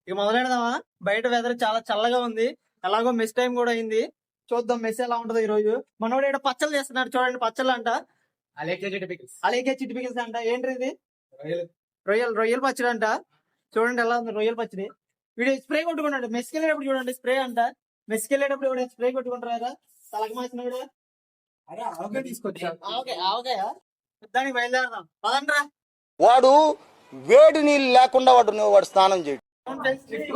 ఇక మొదలెడదామా? బయట వెదర్ చాలా చల్లగా ఉంది, ఎలాగో మెస్ టైం కూడా అయింది. చూద్దాం మెస్ ఎలా ఉంటదో ఈ రోజు. మనోడు ఇక్కడ పచ్చళ్ళు చేస్తున్నాడు చూడండి, పచ్చళ్ళు అంట. అలేకే చిట్టి పికిల్స్ అంట. ఏంటి ఇది? రొయ్యల పచ్చడి అంట. చూడండి ఎలా ఉంది రొయ్యల పచ్చడి. వీడు స్ప్రే కొట్టుకున్నాడు మెస్కి వెళ్ళేటప్పుడు, చూడండి స్ప్రే అంట. మెస్కి వెళ్ళేటప్పుడు ఇప్పుడు స్ప్రే కొట్టుకుంటారా తలకి మాసినాడు. ఆవకాయ దానికి బయలుదేరదాం పదండ్రా. వాడు వేడి నీళ్ళు లేకుండా వాడు స్నానం చేయడు.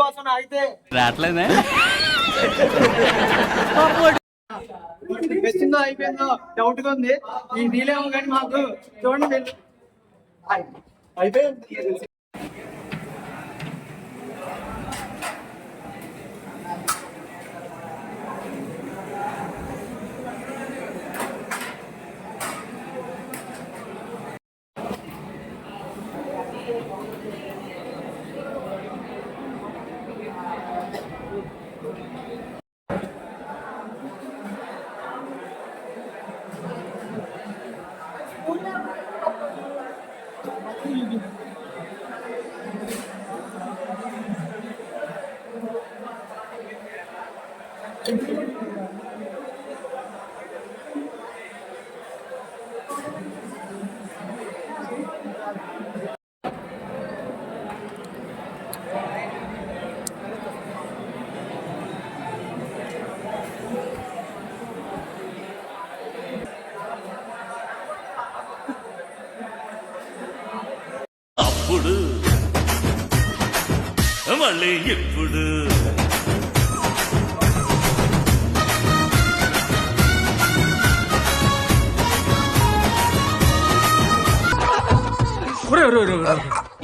కోసం అయితే వచ్చిందో అయిపోయిందో డౌట్ గా ఉంది. ఈ నీళ్ళేమో కానీ మాకు చూడండి అయిపోయింది. అప్పుడు మళ్ళీ ఎప్పుడు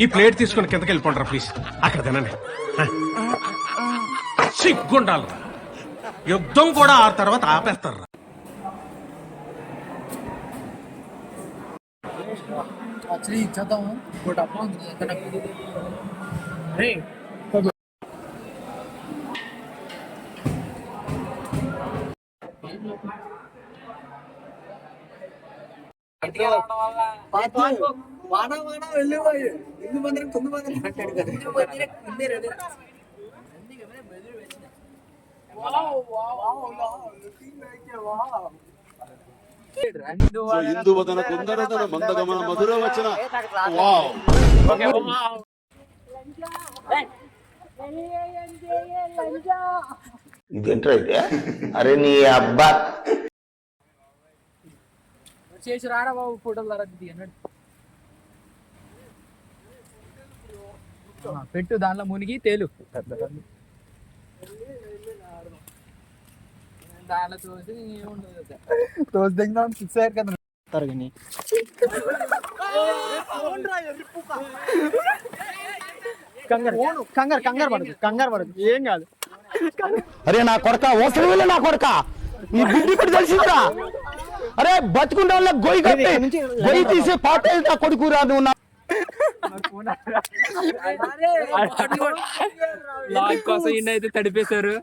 ఈ ప్లేట్ తీసుకుని కిందకి వెళ్ళిపోండి ప్లీజ్. అక్కడ తినండి. సిగ్గుండాలి. యుద్ధం కూడా ఆ తర్వాత ఆపేస్తారు. ఇచ్చేద్దాము. వాడా వెళ్ళిపోయి 9 మంది అంటాడు కదా. ఇందువదన కుందరదన మందగమన మధుర వచన. ఇదేంట్రా అయితే? అరే నీ అబ్బా చేసి రారా బాబు, ఫోటోలు తరగతి అన్నాడు. పెట్టు దానిలో మునిగి తేలు. దానిలో తోసి తోసి దిగుదాం. 6 అయ్యారు కదా తరగని. కంగారు పడదు ఏం కాదు. అరే నా కొడక ఓసలి నా కొడక నీ బుద్ధి ఇప్పుడు తెలిసిందిరా. అరే బతుకుంటే వాళ్ళ గొయ్యి కట్టి గొయ్యి తీసే పాట నా కొడుకు రా నువ్వు. కోసం అయితే తడిపేశారు.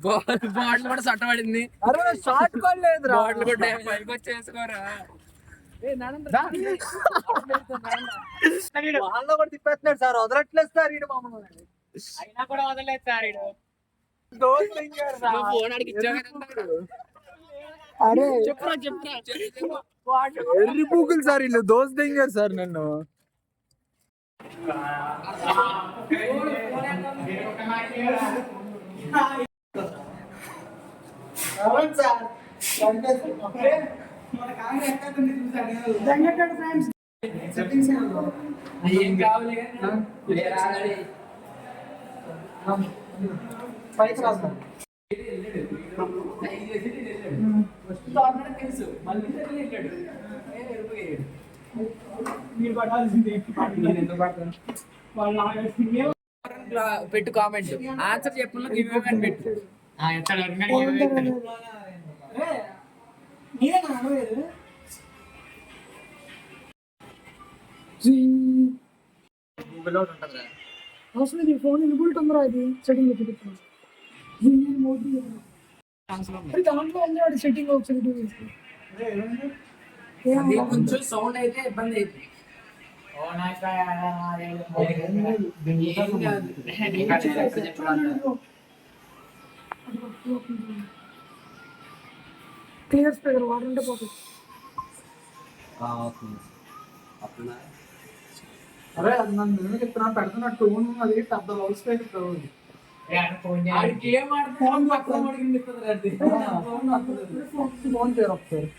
బాటిల్ కూడా సట్టబడింది. బాటిల్ కూడా చేసుకోరా. వాళ్ళలో కూడా తిప్పేస్తున్నాడు సార్, వదలట్లేదు సార్. ఈడు మామూలు అయినా కూడా వదలలేదు సార్. ఈడు అరే చెప్పురా ఎర్రి పూకులు సార్ వీళ్ళు. దోస్ దింగారు సార్ నన్ను. ఏం కావాలి పైకి రాస్తాను. తెలుసు పెట్టు కామెంట్ ఆన్సర్ చెప్పిన పెట్టు. అసలు ఇది ఫోన్ ఇన్బుల్ట్ ఉందిరా. ఇది సెట్టింగ్ చూపిస్తాను. దాంట్లో ఉంది సెట్టింగ్. ఒకసారి కొంచెం సౌండ్ అయితే ఇబ్బంది అవుతుంది. క్లియర్ స్పీకర్ వాటర్ ఉంటే పోతుంది. అరే అది నన్ను నిజంగా చెప్తున్నా, పెడుతున్న టోన్ అది పెద్ద లౌడ్ స్పీకర్ టోన్. ఫోన్ చేయరు ఒకసారి.